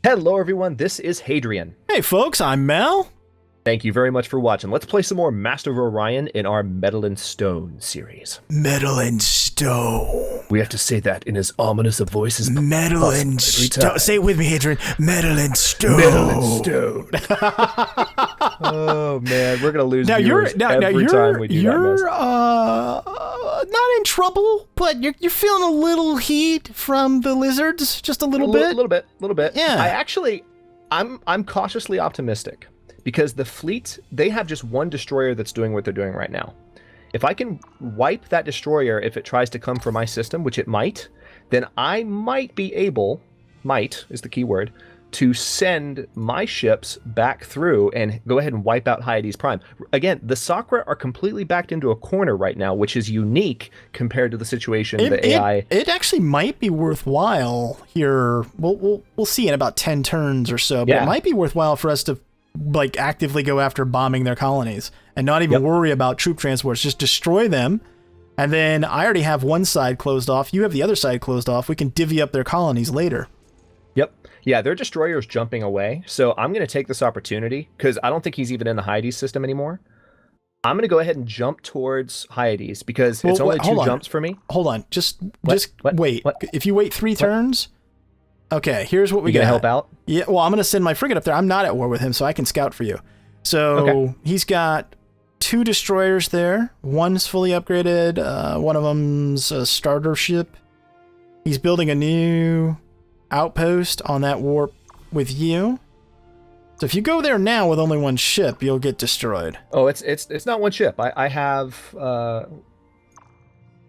Hello everyone, this is Hadrian. Hey folks, I'm Mel. Thank you very much for watching. Let's play some more Master of Orion in our Metal and Stone series. Metal and Stone. We have to say that in as ominous a voice as Metal and Stone. Say it with me, Hadrian. Metal and Stone. Metal and Stone. Oh man, we're gonna lose viewers every time we do that. Not in trouble, but you're feeling a little heat from the lizards, just a little bit. A little bit. Yeah. I'm cautiously optimistic because the fleet, they have just one destroyer that's doing what they're doing right now. If I can wipe that destroyer if it tries to come for my system, which it might, then I might be able, might is the key word, to send my ships back through and go ahead and wipe out Hyades Prime. Again, the Sakra are completely backed into a corner right now, which is unique compared to the situation the AI... It actually might be worthwhile here. We'll see in about 10 turns or so, but it might be worthwhile for us to like actively go after bombing their colonies and not even worry about troop transports. Just destroy them. And then I already have one side closed off. You have the other side closed off. We can divvy up their colonies later. Yep. Yeah, their destroyer's jumping away. So I'm going to take this opportunity because I don't think he's even in the Hyades system anymore. I'm going to go ahead and jump towards Hyades because it's only two jumps for me. Hold on. Just wait. What? If you wait 3 turns... Okay, here's what we got. You gonna help out? Yeah, well, I'm gonna send my frigate up there. I'm not at war with him, so I can scout for you. So he's got 2 destroyers there. One's fully upgraded. One of them's a starter ship. He's building a new outpost on that warp with you. So if you go there now with only 1 ship, you'll get destroyed. Oh, it's not 1 ship. I have.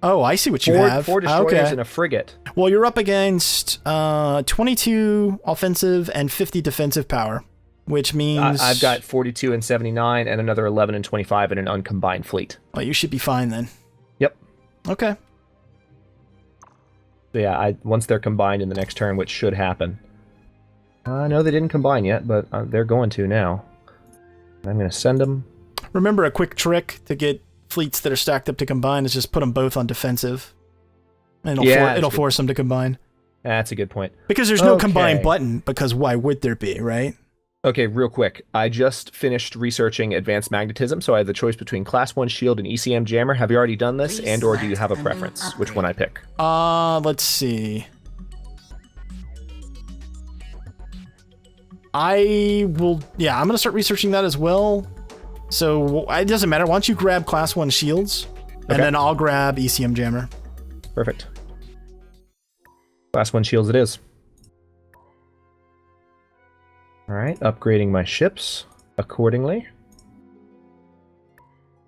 Oh, I see what you have. 4 destroyers and a frigate. Well, you're up against 22 offensive and 50 defensive power, which means... I've got 42 and 79 and another 11 and 25 in an uncombined fleet. Well, you should be fine then. Yep. Okay. So yeah, once they're combined in the next turn, which should happen. No, they didn't combine yet, but they're going to now. I'm going to send them. Remember a quick trick to get fleets that are stacked up to combine is just put them both on defensive. And it'll force them to combine. That's a good point. Because there's no combine button, because why would there be, right? Okay, real quick. I just finished researching advanced magnetism, so I have the choice between Class 1 shield and ECM jammer. Have you already done this, and or do you have a preference? Which one I pick? Let's see. I'm going to start researching that as well. So it doesn't matter. Why don't you grab Class 1 shields, and then I'll grab ECM jammer. Perfect. Class 1 shields it is. All right, upgrading my ships accordingly.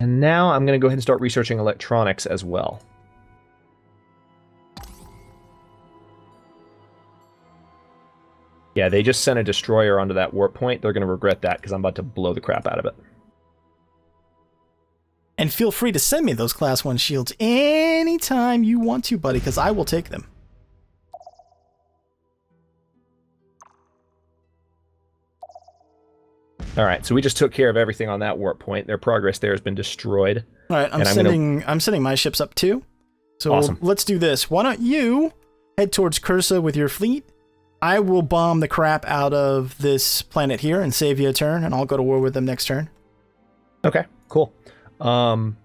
And now I'm going to go ahead and start researching electronics as well. Yeah, they just sent a destroyer onto that warp point. They're going to regret that because I'm about to blow the crap out of it. And feel free to send me those Class 1 shields anytime you want to, buddy, because I will take them. All right, so we just took care of everything on that warp point. Their progress there has been destroyed. All right, I'm sending my ships up too. So let's do this. Why don't you head towards Cursa with your fleet? I will bomb the crap out of this planet here and save you a turn, and I'll go to war with them next turn. Okay, cool. Hang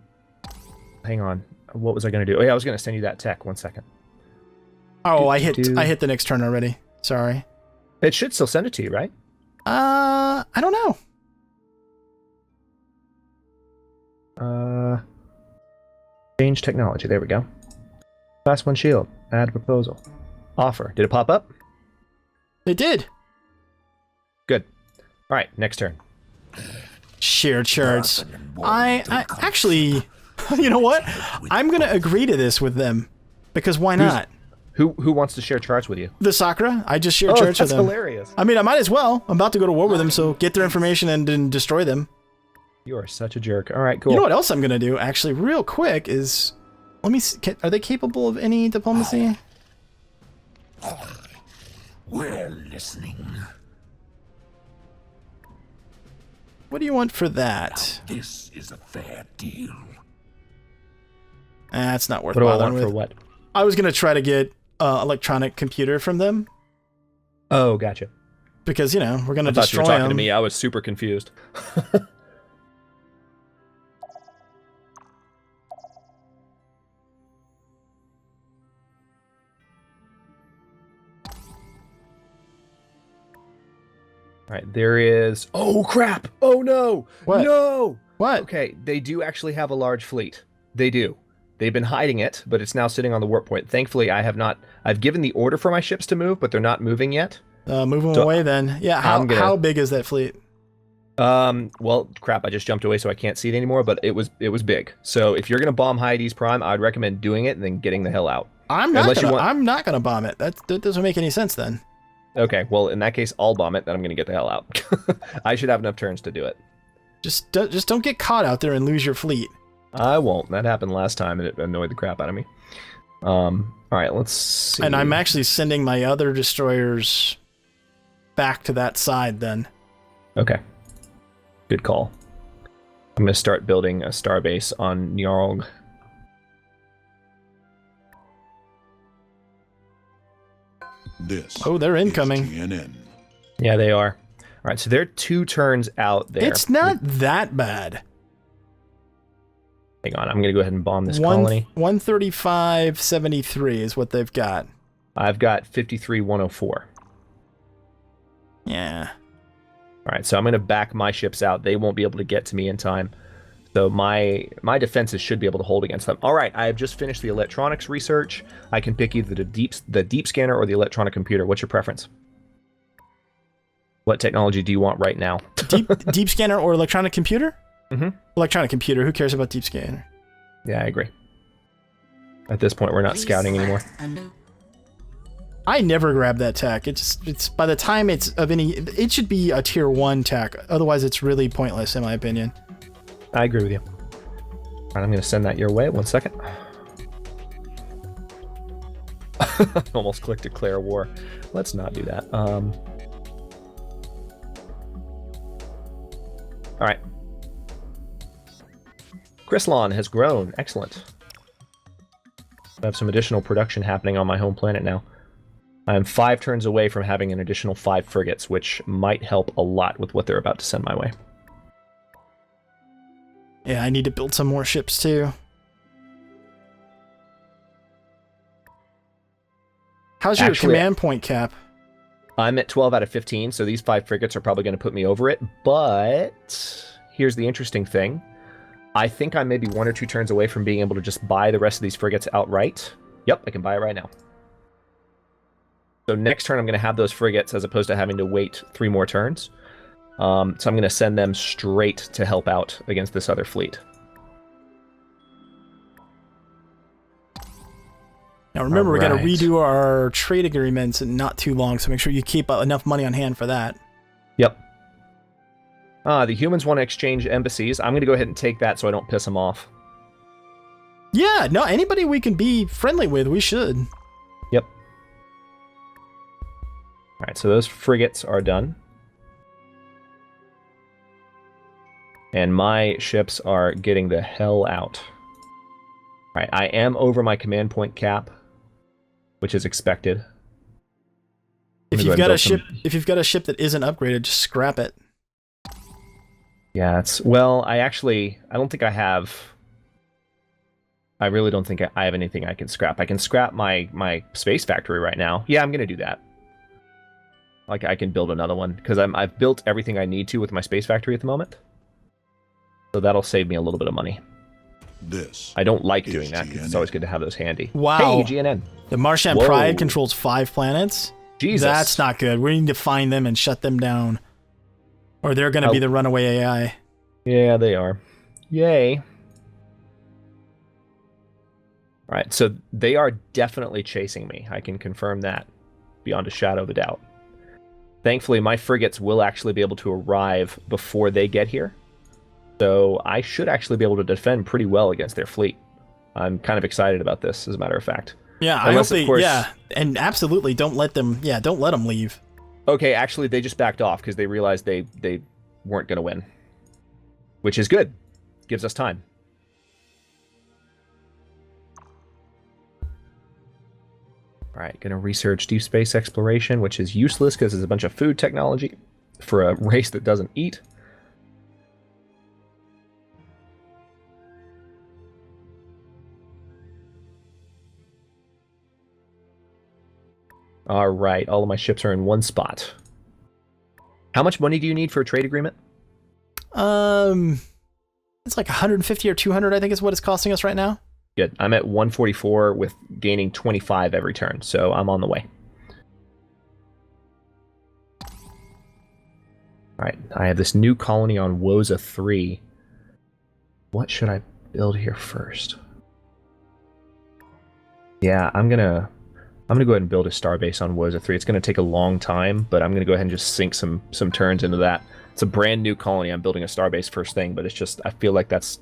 on. What was I going to do? Oh, yeah, I was going to send you that tech. 1 second. Oh, I hit the next turn already. Sorry. It should still send it to you, right? I don't know. Change technology. There we go. Class 1 shield. Add proposal. Offer. Did it pop up? It did. Good. All right, next turn. Shared charts. I actually, you know what? I'm gonna agree to this with them because why not? Who wants to share charts with you? The Sakra. I just shared charts with them. That's hilarious. I mean, I might as well. I'm about to go to war with them, so get their information and then destroy them. You are such a jerk. All right, cool. You know what else I'm gonna do? Actually, real quick is, let me see. Are they capable of any diplomacy? We're listening. What do you want for that? Now, this is a fair deal. That's not worth bothering with. What do I want for what? I was gonna try to get electronic computer from them. Oh, gotcha. because, you know, we're going to I thought you destroy were talking them. to me. I was super confused. All right, there is... Oh, crap! Oh, no! What? No! What? Okay, they do actually have a large fleet. They do. They've been hiding it, but it's now sitting on the warp point. Thankfully, I have not... I've given the order for my ships to move, but they're not moving yet. Move them So away then. Yeah, how big is that fleet? Well, crap, I just jumped away so I can't see it anymore, but it was big. So if you're going to bomb Hyades Prime, I'd recommend doing it and then getting the hell out. I'm not gonna bomb it. That doesn't make any sense then. Okay, well, in that case, I'll bomb it, then I'm going to get the hell out. I should have enough turns to do it. Just don't get caught out there and lose your fleet. I won't. That happened last time, and it annoyed the crap out of me. All right, let's see. And I'm actually sending my other destroyers back to that side then. Okay. Good call. I'm going to start building a starbase on Njorg. Oh, they're incoming. Yeah, they are. All right, so they're 2 turns out there. It's not that bad. Hang on, I'm going to go ahead and bomb this colony. 135.73 is what they've got. I've got 53.104. Yeah. All right, so I'm going to back my ships out. They won't be able to get to me in time. So my defenses should be able to hold against them. All right, I have just finished the electronics research. I can pick either the deep scanner or the electronic computer. What's your preference? What technology do you want right now? Deep scanner or electronic computer? Mm-hmm. Electronic computer. Who cares about deep scanner? Yeah, I agree. At this point, we're not scouting anymore. I never grab that tech. It's by the time it's of any, it should be a tier 1 tech. Otherwise, it's really pointless in my opinion. I agree with you. All right, I'm going to send that your way. 1 second. Almost clicked declare war. Let's not do that. All right. Chrysalon has grown. Excellent. I have some additional production happening on my home planet now. I'm 5 turns away from having an additional 5 frigates, which might help a lot with what they're about to send my way. Yeah, I need to build some more ships too. How's your command point cap? I'm at 12 out of 15, so these 5 frigates are probably going to put me over it, but here's the interesting thing. I think I'm maybe 1 or 2 turns away from being able to just buy the rest of these frigates outright. Yep, I can buy it right now. So next turn I'm going to have those frigates as opposed to having to wait 3 more turns. So I'm going to send them straight to help out against this other fleet. Now remember, we're going to redo our trade agreements in not too long, so make sure you keep enough money on hand for that. Yep. The humans want to exchange embassies. I'm going to go ahead and take that so I don't piss them off. Yeah, no, anybody we can be friendly with, we should. Yep. All right, so those frigates are done. And my ships are getting the hell out. All right, I am over my command point cap, which is expected. If you've got a ship that isn't upgraded, just scrap it. Yeah, well, I don't think I have. I really don't think I have anything I can scrap. I can scrap my space factory right now. Yeah, I'm gonna do that. Like I can build another one because I've built everything I need to with my space factory at the moment. So that'll save me a little bit of money. I don't like doing that because it's always good to have those handy. Wow. Hey, GNN. The Martian Pride controls 5 planets? Jesus. That's not good. We need to find them and shut them down. Or they're going to be the runaway AI. Yeah, they are. Yay. Alright, so they are definitely chasing me. I can confirm that beyond a shadow of a doubt. Thankfully, my frigates will actually be able to arrive before they get here. So I should actually be able to defend pretty well against their fleet. I'm kind of excited about this, as a matter of fact. Yeah, Unless, I hope yeah, and absolutely don't let them leave. Okay, actually, they just backed off because they realized they weren't going to win. Which is good. Gives us time. All right, gonna research deep space exploration, which is useless because it's a bunch of food technology for a race that doesn't eat. All right, all of my ships are in one spot. How much money do you need for a trade agreement? It's like 150 or 200, I think is what it's costing us right now. Good. I'm at 144 with gaining 25 every turn, so I'm on the way. All right, I have this new colony on Woza 3. What should I build here first? Yeah, I'm gonna go ahead and build a starbase on Woza 3. It's gonna take a long time, but I'm gonna go ahead and just sink some turns into that. It's a brand new colony. I'm building a starbase first thing, but it's just I feel like that's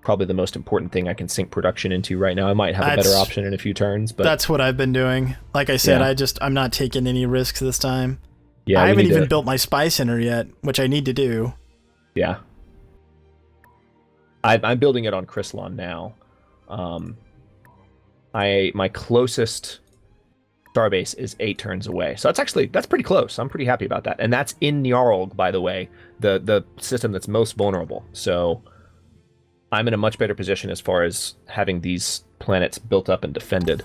probably the most important thing I can sink production into right now. I might have a better option in a few turns, but that's what I've been doing. Like I said, yeah. I'm not taking any risks this time. Yeah, I haven't even built my spy center yet, which I need to do. Yeah. I'm building it on Chrysalon now. My closest starbase is 8 turns away. So that's pretty close. I'm pretty happy about that. And that's in Nyarog, by the way, the system that's most vulnerable. So I'm in a much better position as far as having these planets built up and defended.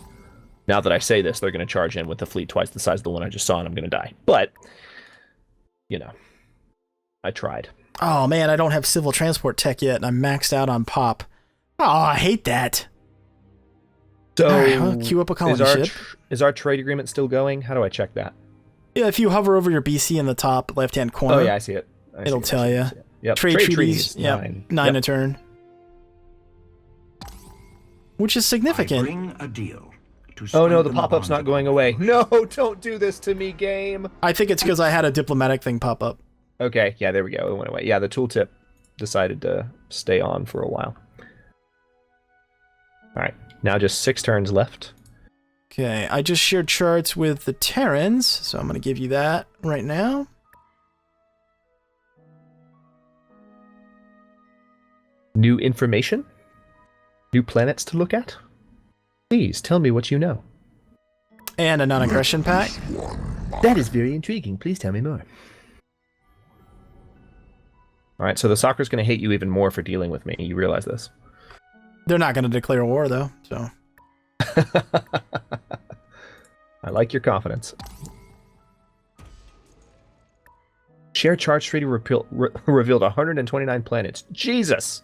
Now that I say this, they're going to charge in with a fleet twice the size of the one I just saw, and I'm going to die. But, you know, I tried. Oh, man, I don't have civil transport tech yet, and I'm maxed out on pop. Oh, I hate that. So, all right, well, queue up a colony ship. Is our trade agreement still going? How do I check that? Yeah, if you hover over your BC in the top left-hand corner. Oh, yeah, I see it. It'll tell you. Yep. Trade treaties, yep, 9 a turn. Which is significant. I bring a deal. Oh no, the pop-up's not going away. No, don't do this to me, game. I think it's because I had a diplomatic thing pop up. Okay, yeah, there we go. It went away. Yeah, the tooltip decided to stay on for a while. All right, now just 6 turns left. Okay, I just shared charts with the Terrans, so I'm going to give you that right now. New information? New planets to look at? Please, tell me what you know. And a non-aggression pack. That is very intriguing. Please tell me more. Alright, so the soccer's going to hate you even more for dealing with me. You realize this? They're not going to declare war, though, so... I like your confidence. Shared charge treaty revealed 129 planets. Jesus!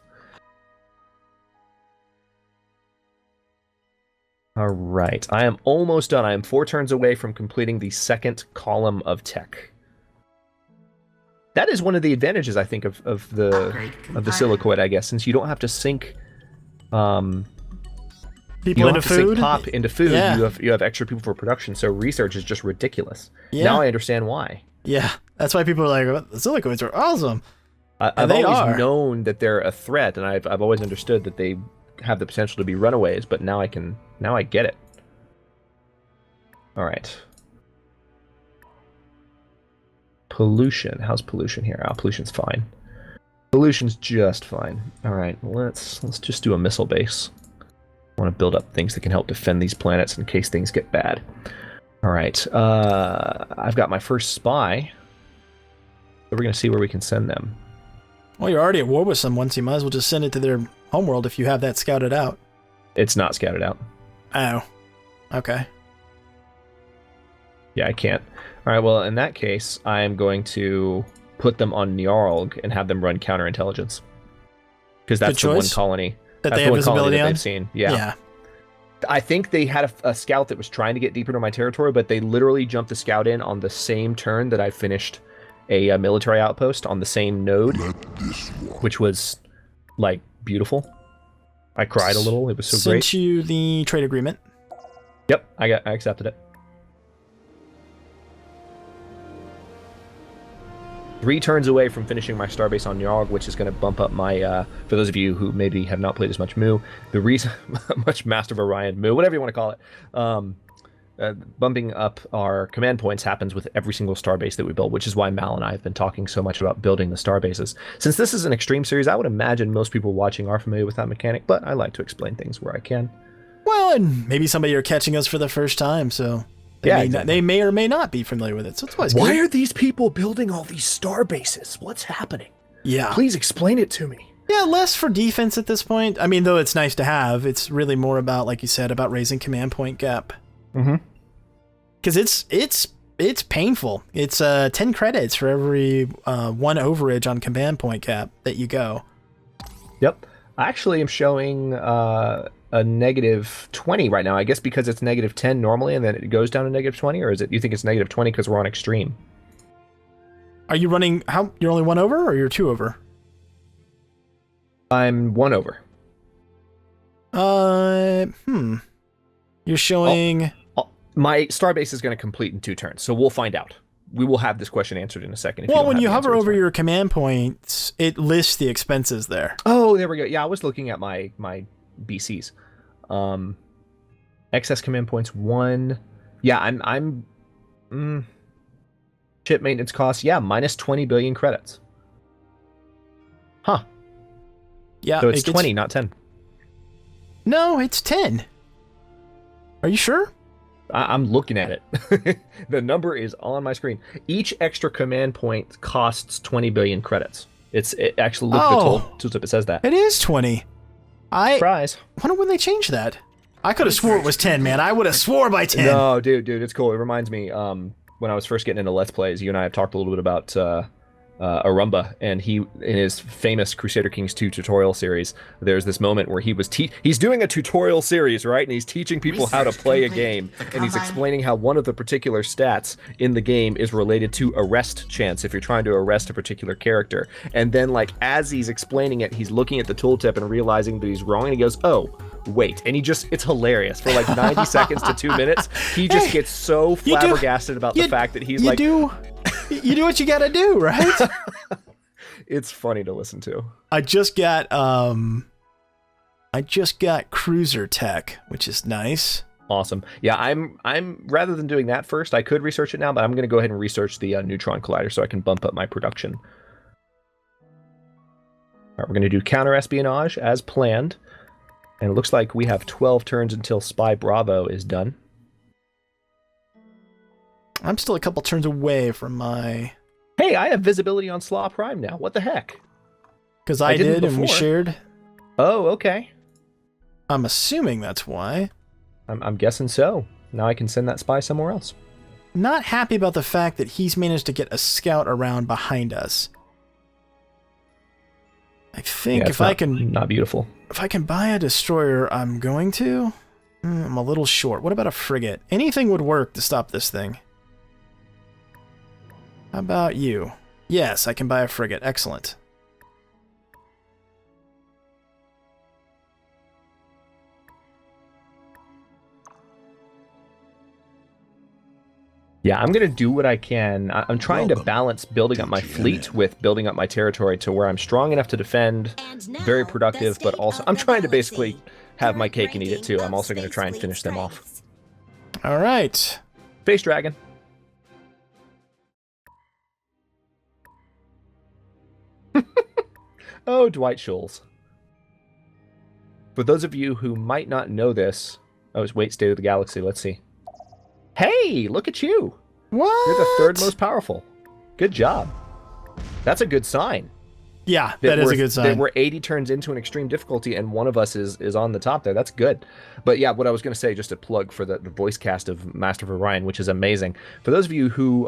All right, I am almost done. I am 4 turns away from completing the second column of tech. That is one of the advantages, I think, of the Silicoid, I guess, since you don't have to sink people into food. Sink pop into food. Yeah. You have extra people for production, so research is just ridiculous. Yeah. Now I understand why. Yeah, that's why people are like, the Silicoids are awesome. I've always known that they're a threat, and I've always understood that they have the potential to be runaways, but now I get it. All right. Pollution. How's pollution here? Oh, pollution's fine. Pollution's just fine. All right, let's just do a missile base. I want to build up things that can help defend these planets in case things get bad. All right. I've got my first spy. So we're going to see where we can send them. Well, you're already at war with someone, so you might as well just send it to their homeworld if you have that scouted out. It's not scouted out. Oh. Okay. Yeah, I can't. All right, well, in that case, I am going to put them on Nyarog and have them run counterintelligence. Because that's the one colony that they have visibility on? They've seen. Yeah. I think they had a scout that was trying to get deeper into my territory, but they literally jumped the scout in on the same turn that I finished a military outpost on the same node, which was, like, beautiful. I cried a little. It was so great. Sent you the trade agreement. Yep, I accepted it. 3 turns away from finishing my starbase on Nyarog, which is going to bump up my, for those of you who maybe have not played as much Mu, the reason, much Master of Orion Mu, whatever you want to call it, bumping up our command points happens with every single starbase that we build, which is why Mal and I have been talking so much about building the starbases. Since this is an extreme series, I would imagine most people watching are familiar with that mechanic, but I like to explain things where I can. Well, and maybe somebody are catching us for the first time, so they may or may not be familiar with it. So it's always Why good. are these people building all these star bases? What's happening? Yeah. Please explain it to me. Yeah, less for defense at this point. I mean, though it's nice to have, it's really more about, like you said, about raising command point gap. Mm-hmm. Because it's painful. It's 10 credits for every one overage on command point gap that you go. Yep. I actually am showing a negative 20 right now. I guess because it's negative 10 normally and then it goes down to negative 20, or is it you think it's negative 20 because we're on extreme? Are you running you're only 1 over or you're 2 over? I'm 1 over. You're showing My starbase is going to complete in 2 turns, so we'll find out. We will have this question answered in a second. Well, when you hover over your command points, it lists the expenses there. Oh, there we go. Yeah, I was looking at my BCs. Excess command points 1. Yeah, I'm ship maintenance costs. Yeah, minus 20 billion credits. Huh. Yeah, So it's 20, not 10. No, it's 10. Are you sure? I'm looking at it. The number is on my screen. Each extra command point costs 20 billion credits. It actually look at the tooltip. It says that. It is 20. Surprise. Wonder when they changed that. I could have swore it was 10, man. I would have swore by 10. No, dude, it's cool. It reminds me, when I was first getting into Let's Plays, you and I have talked a little bit about Arumba, and he, in his famous Crusader Kings 2 tutorial series, there's this moment where he's doing a tutorial series, right? And he's teaching people how to play a game, and he's explaining how one of the particular stats in the game is related to arrest chance if you're trying to arrest a particular character. And then, like, as he's explaining it, he's looking at the tooltip and realizing that he's wrong, and he goes, oh, wait. And it's hilarious. For like 90 seconds to 2 minutes, he just gets so flabbergasted about the fact that he's like... You do what you gotta do, right? It's funny to listen to. I just got cruiser tech, which is nice. Awesome. Yeah, I'm rather than doing that first, I could research it now, but I'm going to go ahead and research the neutron collider so I can bump up my production. All right, we're going to do counter espionage as planned, and it looks like we have 12 turns until Spy Bravo is done. I'm still a couple turns away from my... Hey, I have visibility on Slaw Prime now. What the heck? Because I did, and we shared. Oh, okay. I'm assuming that's why. I'm guessing so. Now I can send that spy somewhere else. Not happy about the fact that he's managed to get a scout around behind us. I think not beautiful. If I can buy a destroyer, I'm going to. I'm a little short. What about a frigate? Anything would work to stop this thing. How about you? Yes, I can buy a frigate. Excellent. Yeah, I'm going to do what I can. I'm trying to balance building up my fleet with building up my territory to where I'm strong enough to defend, very productive, but also I'm trying to basically have my cake and eat it too. I'm also going to try and finish them off. All right. Space Dragon. Oh, Dwight Schultz. For those of you who might not know this... Oh, wait, State of the Galaxy. Let's see. Hey, look at you. What? You're the 3rd most powerful. Good job. That's a good sign. Yeah, that is a good sign. That we're 80 turns into an extreme difficulty, and one of us is on the top there. That's good. But yeah, what I was going to say, just a plug for the voice cast of Master of Orion, which is amazing. For those of you who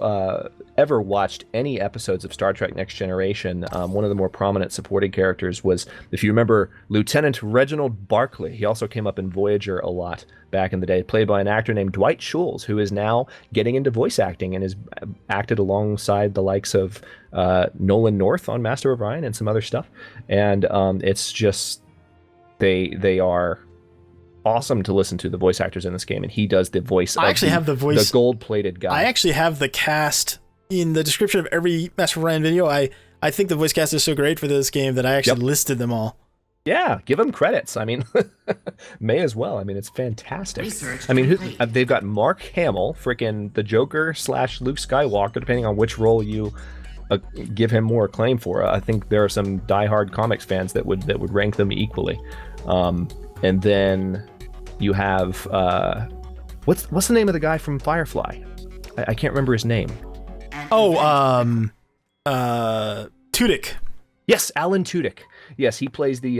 ever watched any episodes of Star Trek Next Generation, one of the more prominent supporting characters was, if you remember, Lieutenant Reginald Barclay. He also came up in Voyager a lot back in the day, played by an actor named Dwight Schultz, who is now getting into voice acting and has acted alongside the likes of Nolan North on Master of Orion and some other stuff. And it's just, they are awesome to listen to, the voice actors in this game, and he does the voice I actually have the voice, the gold-plated guy. I actually have the cast in the description of every Master of Orion video. I think the voice cast is so great for this game that I actually listed them all. Yeah, give them credits. I mean, may as well. I mean, it's fantastic. I mean, they've got Mark Hamill, freaking the Joker / Luke Skywalker, depending on which role you give him more acclaim for. I think there are some diehard comics fans that would rank them equally. And then You have what's the name of the guy from Firefly? I can't remember his name. Oh, Tudyk. Yes, Alan Tudyk. Yes, he plays the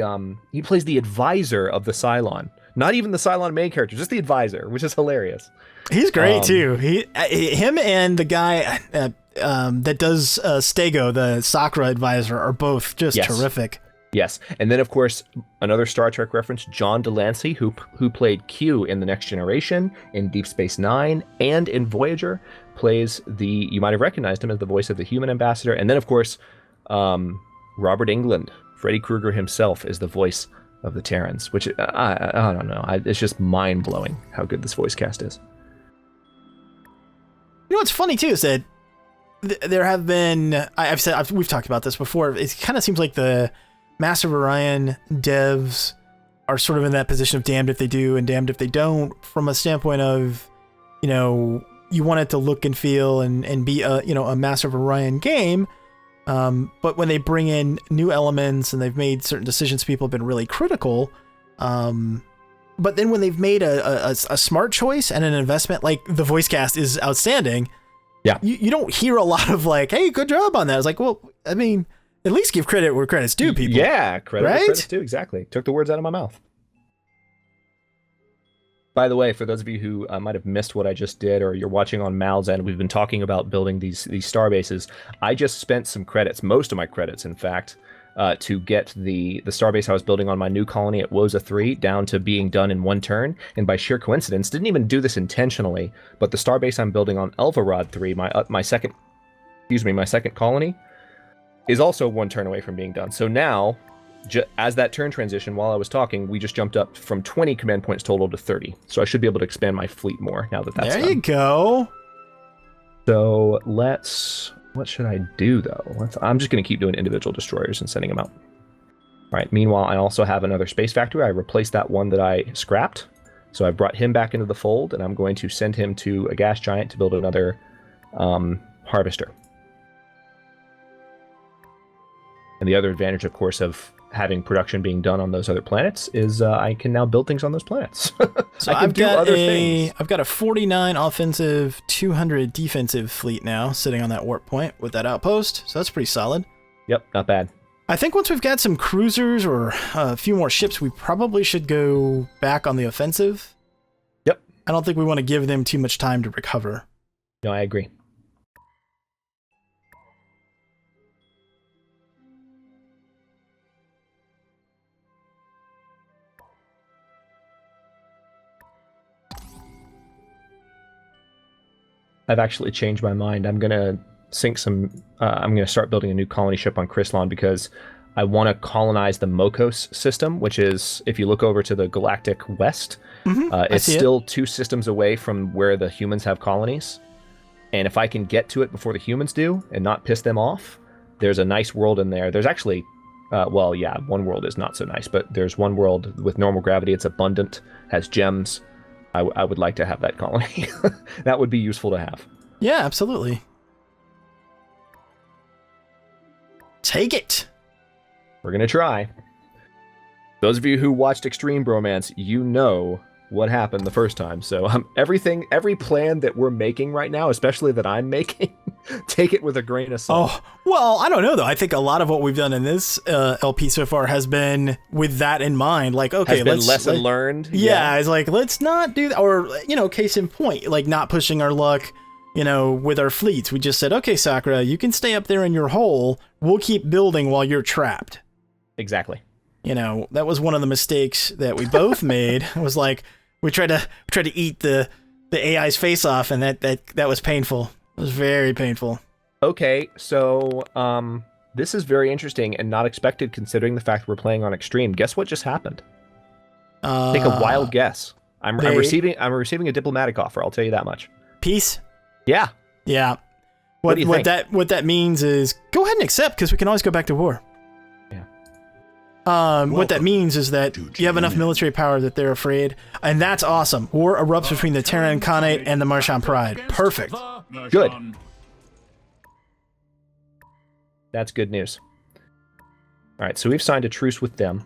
advisor of the Cylon. Not even the Cylon main character, just the advisor, which is hilarious. He's great too. Him and the guy that does Stego, the Sakura advisor, are both just terrific. Yes, and then of course another Star Trek reference, John Delancey, who played Q in The Next Generation, in Deep Space Nine, and in Voyager, plays you might have recognized him as the voice of the human ambassador. And then of course, Robert Englund, Freddy Krueger himself, is the voice of the Terrans, which I don't know. It's just mind blowing how good this voice cast is. You know what's funny too is that there have been we've talked about this before. It kind of seems like the Master of Orion devs are sort of in that position of damned if they do and damned if they don't, from a standpoint of, you want it to look and feel and be a Master of Orion game. But when they bring in new elements and they've made certain decisions, people have been really critical. But then when they've made a smart choice and an investment, like the voice cast is outstanding. Yeah. You don't hear a lot of like, hey, good job on that. It's like, well, I mean, at least give credit where credit's due, people. Yeah, credit where credit's due, exactly. Took the words out of my mouth. By the way, for those of you who might have missed what I just did, or you're watching on Mal's end, we've been talking about building these star bases. I just spent some credits, most of my credits, in fact, to get the star base I was building on my new colony at Woza 3 down to being done in one turn. And by sheer coincidence, didn't even do this intentionally, but the star base I'm building on Elvarod 3, my second colony, is also one turn away from being done. So now, as that turn transition, while I was talking, we just jumped up from 20 command points total to 30. So I should be able to expand my fleet more now that that's done. There you go. So what should I do though? I'm just going to keep doing individual destroyers and sending them out. All right. Meanwhile, I also have another space factory. I replaced that one that I scrapped. So I brought him back into the fold, and I'm going to send him to a gas giant to build another harvester. And the other advantage, of course, of having production being done on those other planets is I can now build things on those planets. So I've got a 49 offensive, 200 defensive fleet now sitting on that warp point with that outpost. So that's pretty solid. Yep, not bad. I think once we've got some cruisers or a few more ships, we probably should go back on the offensive. Yep. I don't think we want to give them too much time to recover. No, I agree. I've actually changed my mind. I'm gonna I'm gonna start building a new colony ship on Chryslon because I want to colonize the Mokos system, which is, if you look over to the galactic west, it's still 2 systems away from where the humans have colonies. And if I can get to it before the humans do and not piss them off, there's a nice world in there. There's actually, one world is not so nice, but there's one world with normal gravity. It's abundant, has gems. I would like to have that colony. That would be useful to have. Yeah, absolutely. Take it. We're going to try. Those of you who watched Extreme Bromance, you know what happened the first time. So every plan that we're making right now, especially that I'm making, take it with a grain of salt. Oh, well, I don't know, though. I think a lot of what we've done in this LP so far has been with that in mind. Like, okay, has been lesson learned. Yeah, it's like, let's not do that. Or, case in point, like not pushing our luck, with our fleets. We just said, okay, Sakura, you can stay up there in your hole. We'll keep building while you're trapped. Exactly. That was one of the mistakes that we both made. It was like, we tried to eat the AI's face off, and that was painful. It was very painful. Okay, so this is very interesting and not expected considering the fact we're playing on Extreme. Guess what just happened? Take a wild guess. I'm receiving a diplomatic offer. I'll tell you that much. Peace? Yeah. Yeah. What that means is go ahead and accept, because we can always go back to war. What that means is that you have enough military power that they're afraid, and that's awesome. War erupts between the Terran Khanate and the Marchand Pride. Perfect. Good. That's good news. All right, so we've signed a truce with them.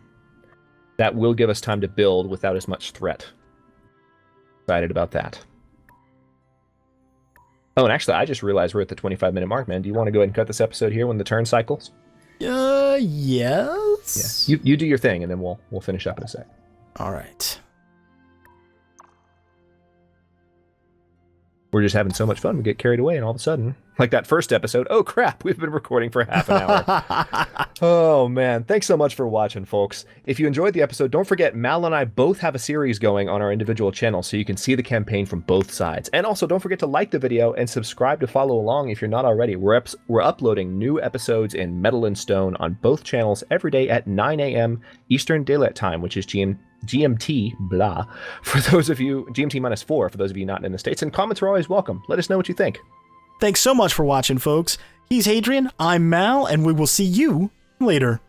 That will give us time to build without as much threat. Excited about that. Oh, and actually, I just realized we're at the 25-minute mark, man. Do you want to go ahead and cut this episode here when the turn cycles? Yes. Yeah. You do your thing, and then we'll finish up in a sec. All right. We're just having so much fun, we get carried away, and all of a sudden, like that first episode, oh crap, we've been recording for half an hour. Oh man, thanks so much for watching, folks. If you enjoyed the episode, don't forget Mal and I both have a series going on our individual channels, so you can see the campaign from both sides. And also, don't forget to like the video and subscribe to follow along if you're not already. We're uploading new episodes in Metal and Stone on both channels every day at 9 a.m. Eastern Daylight Time, which is GMT, blah, for those of you, GMT -4 for those of you not in the States, and comments are always welcome. Let us know what you think. Thanks so much for watching, folks. He's Hadrian, I'm Mal, and we will see you later.